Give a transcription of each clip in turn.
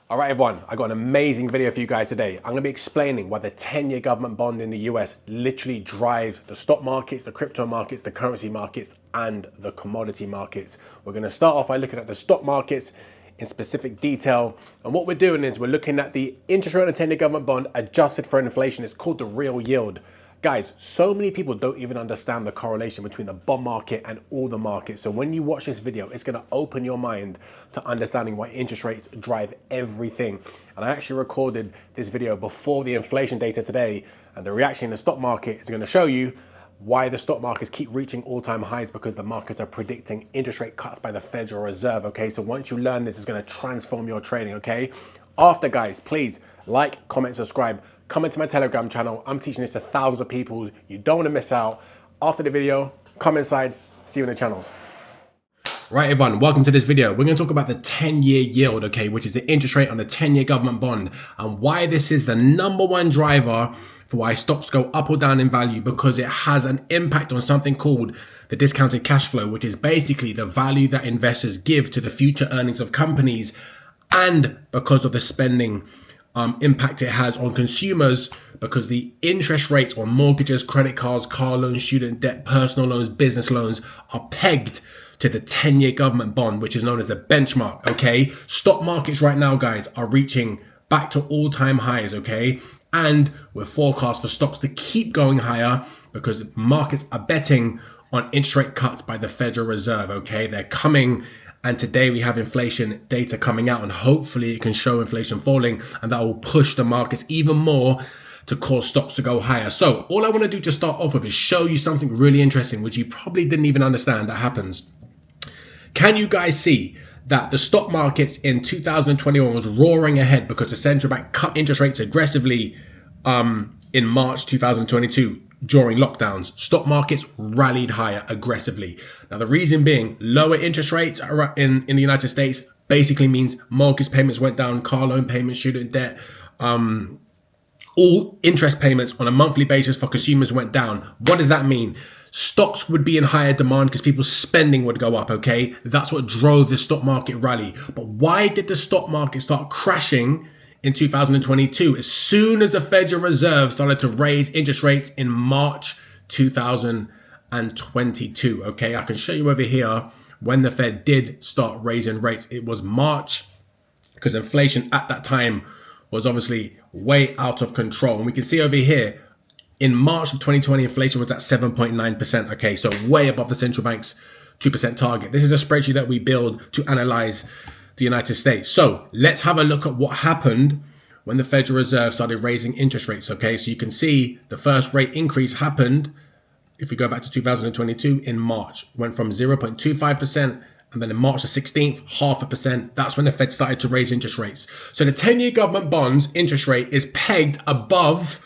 All right, everyone, I got an amazing video for you guys today. I'm gonna be explaining why the 10-year government bond in the US literally drives the stock markets, the crypto markets, the currency markets, and the commodity markets. We're gonna start off by looking at the stock markets in specific detail. And what we're doing is we're looking at the interest rate on the 10-year government bond adjusted for inflation. It's called the real yield. Guys, so many people don't even understand the correlation between the bond market and all the markets. So when you watch this video, it's gonna open your mind to understanding why interest rates drive everything. And I actually recorded this video before the inflation data today, and the reaction in the stock market is gonna show you why the stock markets keep reaching all-time highs, because the markets are predicting interest rate cuts by the Federal Reserve, okay? So once you learn this, it's gonna transform your trading, okay? After, guys, please like, comment, subscribe. Come into my Telegram channel. I'm teaching this to thousands of people. You don't want to miss out. After the video, come inside. See you in the channels. Right, everyone, welcome to this video. We're going to talk about the 10-year yield, okay, which is the interest rate on the 10-year government bond, and why this is the #1 driver for why stocks go up or down in value, because it has an impact on something called the discounted cash flow, which is basically the value that investors give to the future earnings of companies, and because of the spending impact it has on consumers, because the interest rates on mortgages, credit cards, car loans, student debt, personal loans, business loans are pegged to the 10-year government bond, which is known as the benchmark, okay? Stock markets right now, guys, are reaching back to all-time highs, okay? And we're forecast for stocks to keep going higher because markets are betting on interest rate cuts by the Federal Reserve, okay? They're coming. And today we have inflation data coming out, and hopefully it can show inflation falling, and that will push the markets even more to cause stocks to go higher. So all I want to do to start off with is show you something really interesting, which you probably didn't even understand that happens. Can you guys see that the stock markets in 2021 was roaring ahead because the central bank cut interest rates aggressively in March 2022? During lockdowns, stock markets rallied higher aggressively. Now, the reason being lower interest rates in the United States basically means mortgage payments went down, car loan payments, student debt, all interest payments on a monthly basis for consumers went down. What does that mean? Stocks would be in higher demand because people's spending would go up, okay? That's what drove the stock market rally. But why did the stock market start crashing in 2022, as soon as the Federal Reserve started to raise interest rates in March 2022? Okay, I can show you over here when the Fed did start raising rates. It was March, because inflation at that time was obviously way out of control. And we can see over here, in March of 2020, inflation was at 7.9%. Okay, so way above the central bank's 2% target. This is a spreadsheet that we build to analyze the United States. So let's have a look at what happened when the Federal Reserve started raising interest rates, okay? So you can see the first rate increase happened, if we go back to 2022, in March. Went from 0.25%, and then in March the 16th, 0.5%. That's when the Fed started to raise interest rates. So the 10-year government bonds interest rate is pegged above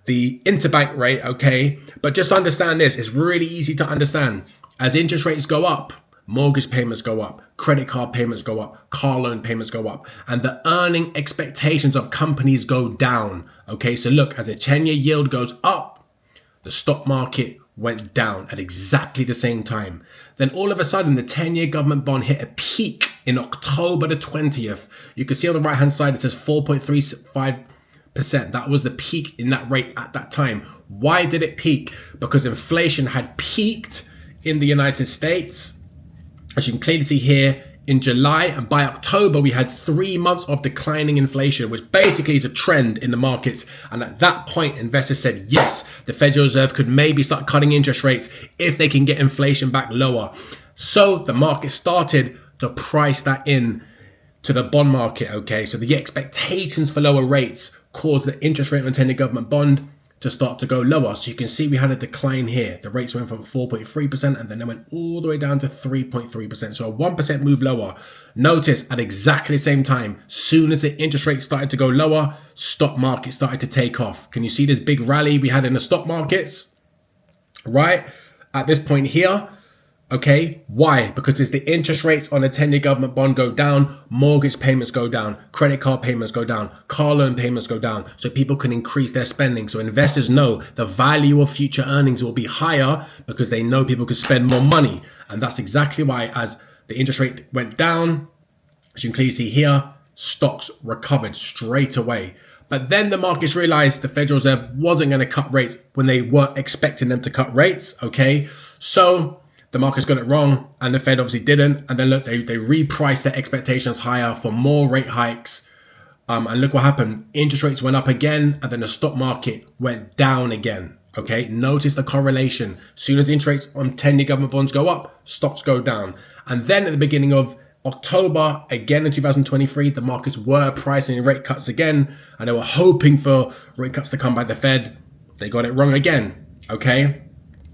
the interbank rate, okay? But just understand this, it's really easy to understand. As interest rates go up, mortgage payments go up, credit card payments go up, car loan payments go up, and the earning expectations of companies go down. Okay, so look, as the 10-year yield goes up, the stock market went down at exactly the same time. Then all of a sudden, the 10-year government bond hit a peak in October the 20th. You can see on the right-hand side, it says 4.35%. That was the peak in that rate at that time. Why did it peak? Because inflation had peaked in the United States, as you can clearly see here, in July, and by October we had 3 months of declining inflation, which basically is a trend in the markets. And at that point, investors said, yes, the Federal Reserve could maybe start cutting interest rates if they can get inflation back lower. So the market started to price that in to the bond market, okay? So the expectations for lower rates caused the interest rate on the 10-year government bond to start to go lower. So you can see we had a decline here. The rates went from 4.3%, and then they went all the way down to 3.3%. So a 1% move lower. Notice at exactly the same time, soon as the interest rate started to go lower, stock market started to take off. Can you see this big rally we had in the stock markets? Right? At this point here, okay, why? Because as the interest rates on a 10-year government bond go down, mortgage payments go down, credit card payments go down, car loan payments go down, so people can increase their spending. So investors know the value of future earnings will be higher because they know people can spend more money. And that's exactly why, as the interest rate went down, as you can clearly see here, stocks recovered straight away. But then the markets realized the Federal Reserve wasn't going to cut rates when they weren't expecting them to cut rates, okay? So the markets got it wrong, and the Fed obviously didn't. And then look, they repriced their expectations higher for more rate hikes. And look what happened. Interest rates went up again, and then the stock market went down again. Okay, notice the correlation. As soon as interest rates on 10-year government bonds go up, stocks go down. And then at the beginning of October, again in 2023, the markets were pricing rate cuts again, and they were hoping for rate cuts to come by the Fed. They got it wrong again. Okay,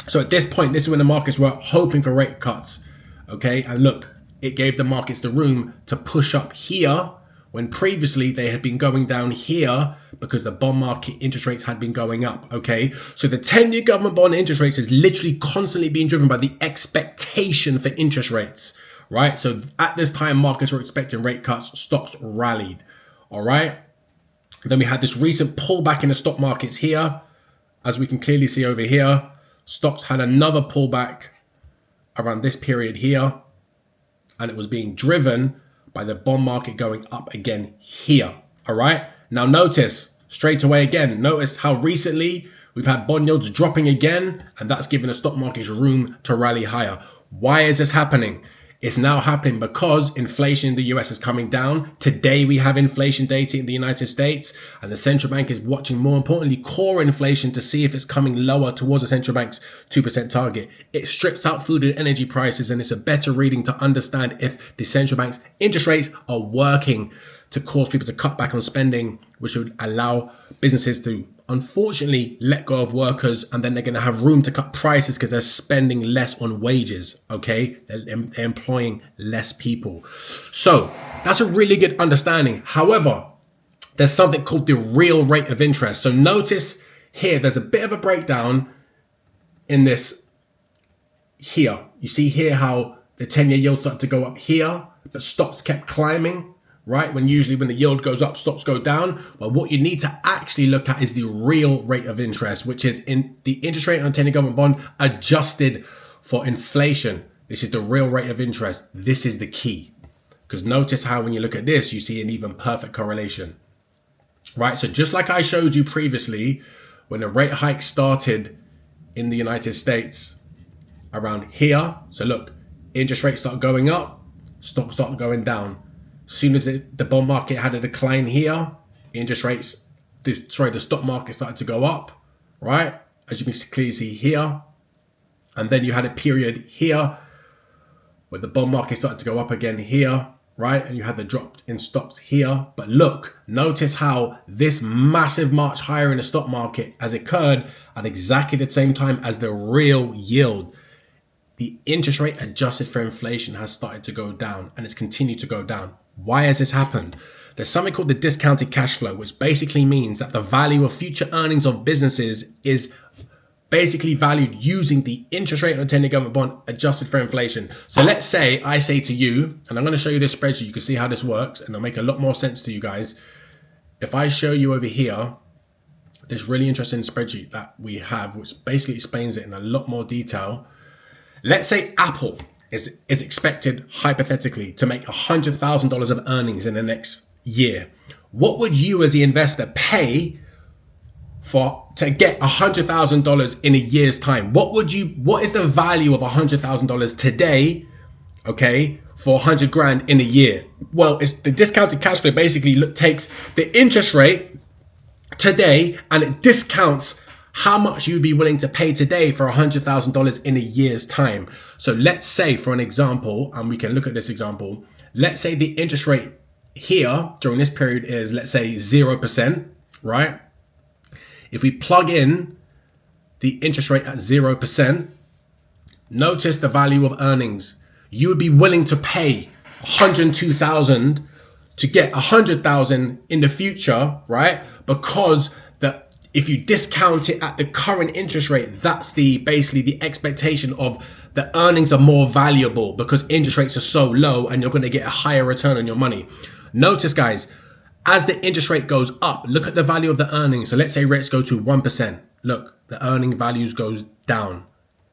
so at this point, this is when the markets were hoping for rate cuts. Okay, and look, it gave the markets the room to push up here, when previously they had been going down here because the bond market interest rates had been going up, okay? So the 10-year government bond interest rates is literally constantly being driven by the expectation for interest rates, right? So at this time, markets were expecting rate cuts, stocks rallied, all right? Then we had this recent pullback in the stock markets here. As we can clearly see over here, stocks had another pullback around this period here, and it was being driven by the bond market going up again here, all right? Now notice straight away again, notice how recently we've had bond yields dropping again, and that's given the stock market's room to rally higher. Why is this happening? It's now happening because inflation in the US is coming down. Today we have inflation data in the United States, and the central bank is watching, more importantly, core inflation to see if it's coming lower towards the central bank's 2% target. It strips out food and energy prices, and it's a better reading to understand if the central bank's interest rates are working to cause people to cut back on spending, which would allow businesses to unfortunately let go of workers, and then they're going to have room to cut prices because they're spending less on wages, okay? They're employing less people. So that's a really good understanding. However, there's something called the real rate of interest. So notice here, there's a bit of a breakdown in this here. You see here how the 10-year yield started to go up here, but stocks kept climbing, right? When usually when the yield goes up, stocks go down. But what you need to actually look at is the real rate of interest, which is in the interest rate on a 10-year government bond adjusted for inflation. This is the real rate of interest. This is the key. Because notice how when you look at this, you see an even perfect correlation, right? So just like I showed you previously, when the rate hike started in the United States around here. So look, interest rates start going up, stocks start going down. As soon as the bond market had a decline here, interest rates, the stock market started to go up, right? As you can clearly see here. And then you had a period here where the bond market started to go up again here, right? And you had the drop in stocks here. But look, notice how this massive march higher in the stock market has occurred at exactly the same time as the real yield. The interest rate adjusted for inflation has started to go down, and it's continued to go down. Why has this happened? There's something called the discounted cash flow, which basically means that the value of future earnings of businesses is basically valued using the interest rate on a 10-year government bond adjusted for inflation. So let's say I say to you, and I'm going to show you this spreadsheet, you can see how this works, and it'll make a lot more sense to you guys. If I show you over here, this really interesting spreadsheet that we have, which basically explains it in a lot more detail. Let's say Apple is expected, hypothetically, to make $100,000 of earnings in the next year. What would you as the investor pay to get $100,000 in a year's time? What is the value of $100,000 today, okay, for 100 grand in a year? Well, it's the discounted cash flow basically takes the interest rate today and it discounts how much you'd be willing to pay today for $100,000 in a year's time. So let's say, for an example, and we can look at this example, let's say the interest rate here during this period is, let's say, 0%, right? If we plug in the interest rate at 0%, notice the value of earnings. You would be willing to pay $102,000 to get $100,000 in the future, right? Because if you discount it at the current interest rate, that's basically the expectation of the earnings are more valuable because interest rates are so low and you're going to get a higher return on your money. Notice, guys, as the interest rate goes up, look at the value of the earnings. So let's say rates go to 1%. Look, the earning values goes down.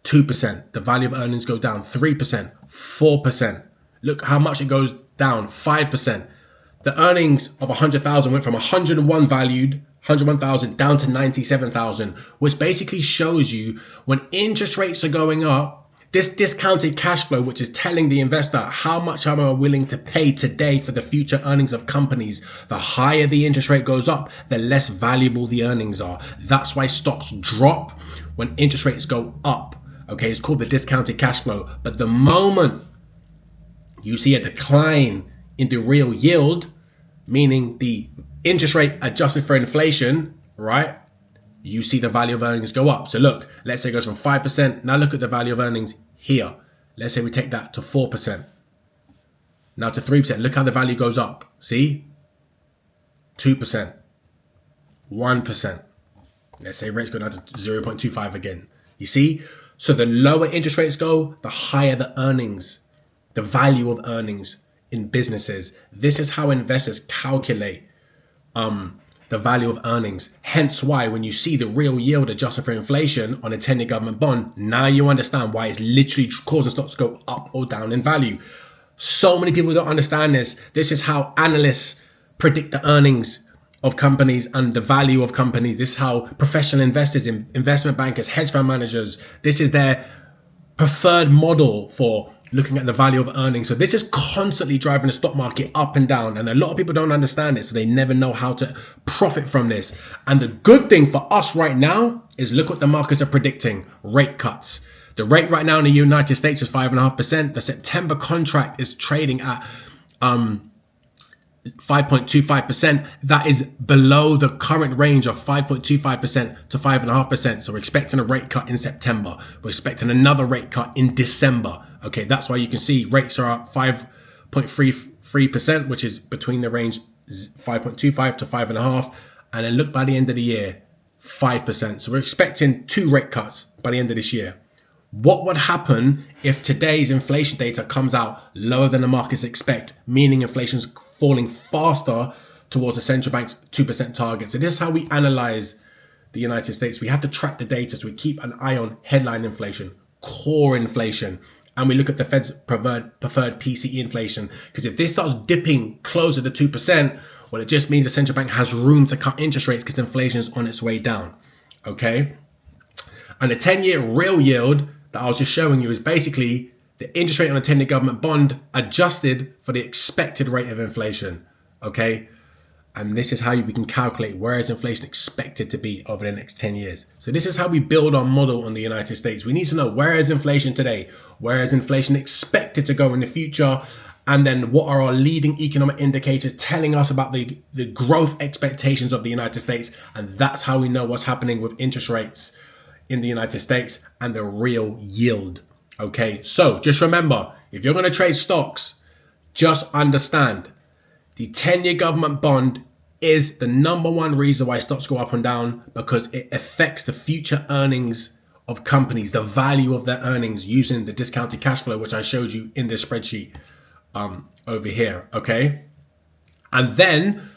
2%. The value of earnings go down. 3%. 4%. Look how much it goes down. 5%. the earnings of 100,000 went from 101 valued, 101,000 down to 97,000, which basically shows you when interest rates are going up, this discounted cash flow, which is telling the investor how much am I willing to pay today for the future earnings of companies. The higher the interest rate goes up, the less valuable the earnings are. That's why stocks drop when interest rates go up. Okay, it's called the discounted cash flow. But the moment you see a decline in the real yield, meaning the interest rate adjusted for inflation, right? You see the value of earnings go up. So look, let's say it goes from 5%. Now look at the value of earnings here. Let's say we take that to 4%. Now to 3%. Look how the value goes up. See? 2%. 1%. Let's say rates go down to 0.25 again. You see? So the lower interest rates go, the higher the earnings, the value of earnings in businesses. This is how investors calculate the value of earnings. Hence why when you see the real yield adjusted for inflation on a 10-year government bond, now you understand why it's literally causing stocks to go up or down in value. So many people don't understand this. This is how analysts predict the earnings of companies and the value of companies. This is how professional investors, investment bankers, hedge fund managers, this is their preferred model for looking at the value of earnings. So this is constantly driving the stock market up and down. And a lot of people don't understand it. So they never know how to profit from this. And the good thing for us right now is look what the markets are predicting. Rate cuts. The rate right now in the United States is 5.5%. The September contract is trading at 5.25%. That is below the current range of 5.25% to 5.5%. So we're expecting a rate cut in September. We're expecting another rate cut in December. Okay, that's why you can see rates are at 5.33%, which is between the range 5.25 to 5.5. And then look by the end of the year, 5%. So we're expecting 2 rate cuts by the end of this year. What would happen if today's inflation data comes out lower than the markets expect, meaning inflation's falling faster towards the central bank's 2% target? So this is how we analyze the United States. We have to track the data, so we keep an eye on headline inflation, core inflation, and we look at the Fed's preferred PCE inflation. Because if this starts dipping closer to 2%, well, it just means the central bank has room to cut interest rates because inflation is on its way down. Okay? And the 10-year real yield that I was just showing you is basically the interest rate on a 10-year government bond adjusted for the expected rate of inflation. Okay? And this is how we can calculate where is inflation expected to be over the next 10 years. So this is how we build our model on the United States. We need to know where is inflation today? Where is inflation expected to go in the future? And then what are our leading economic indicators telling us about the growth expectations of the United States? And that's how we know what's happening with interest rates in the United States and the real yield. Okay, so just remember, if you're going to trade stocks, just understand the 10-year government bond is the number one reason why stocks go up and down, because it affects the future earnings of companies, the value of their earnings using the discounted cash flow, which I showed you in this spreadsheet over here, okay? And then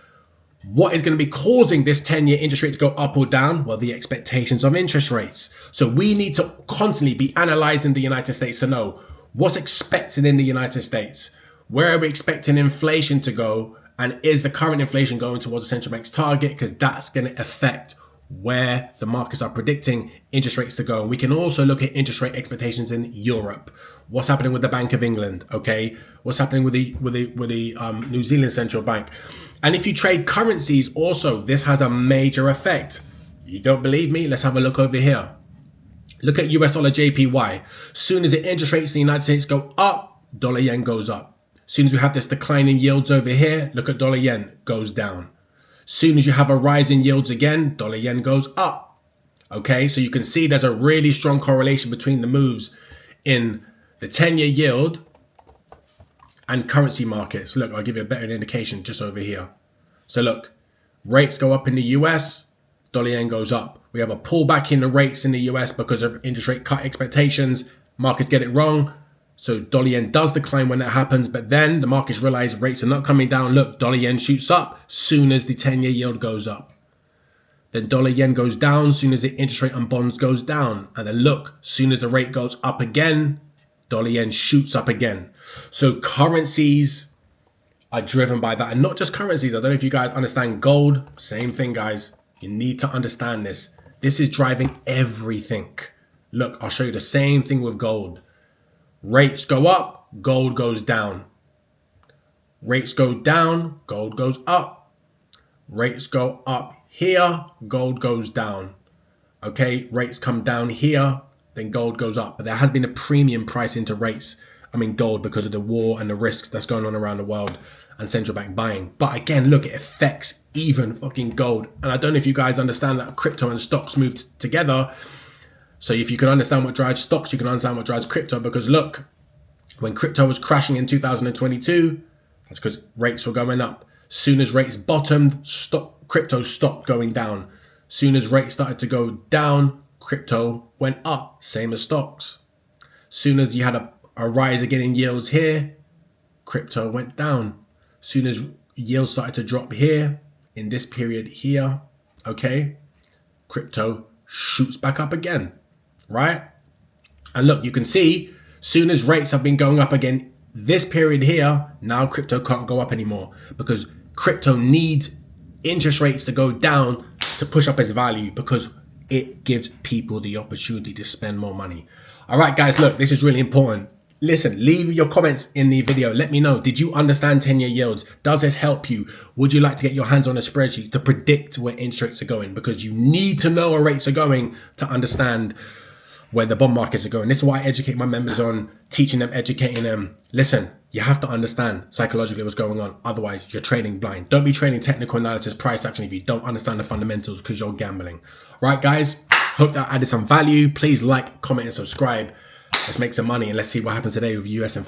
what is going to be causing this 10-year interest rate to go up or down? Well, the expectations of interest rates. So we need to constantly be analyzing the United States to know what's expected in the United States. Where are we expecting inflation to go? And is the current inflation going towards the central bank's target? Because that's going to affect where the markets are predicting interest rates to go. And we can also look at interest rate expectations in Europe. What's happening with the Bank of England? Okay, what's happening with the New Zealand central bank? And if you trade currencies, also this has a major effect. You don't believe me? Let's have a look over here. Look at US dollar JPY. Soon as the interest rates in the United States go up, dollar yen goes up. Soon as we have this decline in yields over here, look at dollar yen goes down. Soon as you have a rise in yields again, dollar yen goes up. Okay, so you can see there's a really strong correlation between the moves in the 10-year yield and currency markets. Look, I'll give you a better indication just over here. So look, rates go up in the US, dollar yen goes up. We have a pullback in the rates in the US because of interest rate cut expectations. Markets get it wrong. So dollar yen does decline when that happens, but then the markets realize rates are not coming down. Look, dollar yen shoots up soon as the 10-year yield goes up. Then dollar yen goes down soon as the interest rate on bonds goes down. And then look, soon as the rate goes up again, dollar yen shoots up again. So currencies are driven by that. And not just currencies. I don't know if you guys understand gold. Same thing, guys. You need to understand this. This is driving everything. Look, I'll show you the same thing with gold. Rates go up, gold goes down. Rates go down, gold goes up. Rates go up here, gold goes down. Okay, rates come down here, then gold goes up. But there has been a premium price into rates, gold, because of the war and the risks that's going on around the world and central bank buying. But again, look, it affects even fucking gold. And I don't know if you guys understand that crypto and stocks moved together. So if you can understand what drives stocks, you can understand what drives crypto. Because look, when crypto was crashing in 2022, that's because rates were going up. Soon as rates bottomed, crypto stopped going down. Soon as rates started to go down, crypto went up, same as stocks. Soon as you had a rise again in yields here, crypto went down. Soon as yields started to drop here, in this period here, okay, crypto shoots back up again, right? And look, you can see, soon as rates have been going up again, this period here, now crypto can't go up anymore because crypto needs interest rates to go down to push up its value because it gives people the opportunity to spend more money. All right, guys, look, this is really important. Listen, leave your comments in the video. Let me know, did you understand 10-year yields? Does this help you? Would you like to get your hands on a spreadsheet to predict where interest rates are going? Because you need to know where rates are going to understand where the bond markets are going. This is why I educate my members on, teaching them, educating them. Listen, you have to understand psychologically what's going on. Otherwise, you're trading blind. Don't be trading technical analysis, price action if you don't understand the fundamentals, because you're gambling. Right, guys? Hope that added some value. Please like, comment, and subscribe. Let's make some money and let's see what happens today with US and